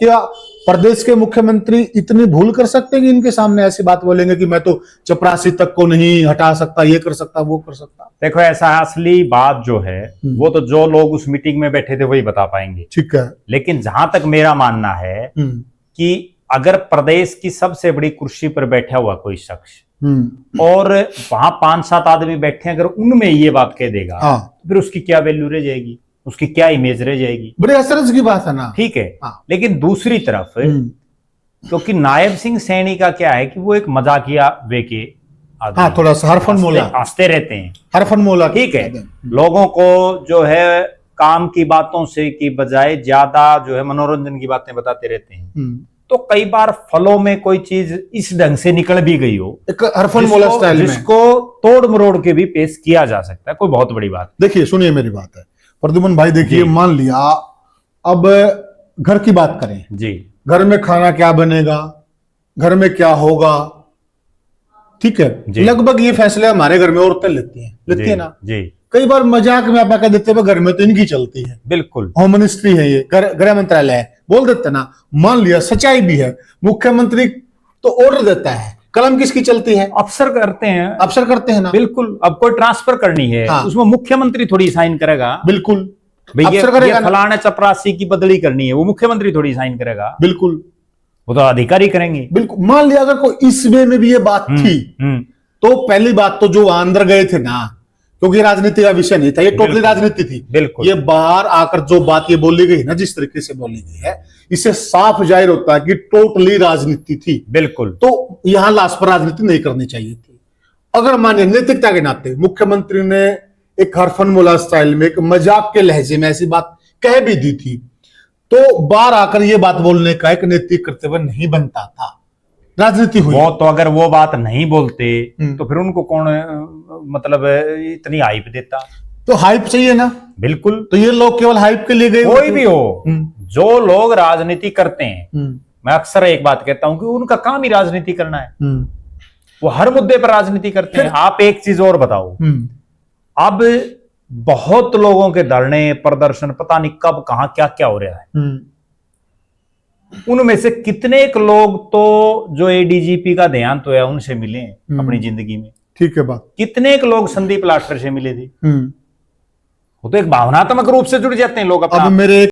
क्या प्रदेश के मुख्यमंत्री इतनी भूल कर सकते हैं कि इनके सामने ऐसी बात बोलेंगे कि मैं तो चपरासी तक को नहीं हटा सकता, ये कर सकता, वो कर सकता? देखो, ऐसा असली बात जो है वो तो जो लोग उस मीटिंग में बैठे थे वही बता पाएंगे। ठीक है। लेकिन जहां तक मेरा मानना है कि अगर प्रदेश की सबसे बड़ी कुर्सी पर बैठा हुआ कोई शख्स और वहां 5-7 आदमी बैठे, अगर उनमें ये बात कह देगा, तो फिर उसकी क्या वैल्यू रह जाएगी, उसकी क्या इमेज रह जाएगी? बड़े असरज की बात है ना। ठीक है। लेकिन दूसरी तरफ क्योंकि नायब सिंह सैनी का क्या है कि वो एक मजाकिया वे के हाँ, थोड़ा सा हरफन मोला हंसते रहते हैं, हरफन मोला। ठीक है। लोगों को जो है काम की बातों से की बजाय ज्यादा जो है मनोरंजन की बातें बताते रहते हैं। तो कई बार फलों में कोई चीज इस ढंग से निकल भी गई हो, एक हरफन मोला स्टाइल में, जिसको तोड़ मरोड़ के भी पेश किया जा सकता है, कोई बहुत बड़ी बात। देखिए, सुनिए मेरी बात है प्रद्युमन भाई। देखिए, मान लिया अब घर की बात करें जी, घर में खाना क्या बनेगा, घर में क्या होगा, ठीक है, लगभग ये फैसले हमारे घर में औरतें लेती है ना जी। कई बार मजाक में आप कह देते हैं घर में तो इनकी चलती है, बिल्कुल होम मिनिस्ट्री है, ये गृह मंत्रालय है, बोल देते ना। मान लिया सच्चाई भी है, मुख्यमंत्री तो ऑर्डर देता है, कलम किसकी चलती है? अफसर करते हैं ना। बिल्कुल। अब कोई ट्रांसफर करनी है, उसमें मुख्यमंत्री थोड़ी साइन करेगा? बिल्कुल, अफसर करेगा। फलाने चपरासी की बदली करनी है, वो मुख्यमंत्री थोड़ी साइन करेगा? बिल्कुल, वो तो अधिकारी करेंगे। बिल्कुल। मान लिया अगर कोई इस वे में भी ये बात थी, तो पहली बात तो जो अंदर गए थे ना, क्योंकि राजनीति का विषय नहीं था, ये टोटली राजनीति थी। बिल्कुल। ये बाहर आकर जो बात ये बोली गई ना, जिस तरीके से बोली गई है, इससे साफ जाहिर होता है कि टोटली राजनीति थी। बिल्कुल। तो यहां लाश पर राजनीति नहीं करनी चाहिए थी। अगर मानिए नैतिकता के नाते मुख्यमंत्री ने एक हरफन मोला स्टाइल में, एक मजाक के लहजे में ऐसी बात कह भी दी थी, तो बाहर आकर ये बात बोलने का एक नैतिक कर्तव्य नहीं बनता था। राजनीति हुई वो तो, अगर वो बात नहीं बोलते तो फिर उनको कौन मतलब इतनी हाइप देता? तो हाइप चाहिए ना। बिल्कुल। तो ये लोग केवल हाइप के लिए गए? कोई भी हो, जो लोग राजनीति करते हैं, मैं अक्सर एक बात कहता हूं कि उनका काम ही राजनीति करना है। वो हर मुद्दे पर राजनीति करते हैं। आप एक चीज और बताओ, अब बहुत लोगों के धरने प्रदर्शन पता नहीं कब कहां क्या क्या हो रहा है, उनमें से कितने एक लोग तो जो एडीजीपी का देहांत हुआ उनसे मिले अपनी जिंदगी में? ठीक है बात। कितने एक लोग संदीप लाठर से मिले थे? वो तो एक भावनात्मक रूप से जुड़ जाते हैं लोग अपना। अब मेरे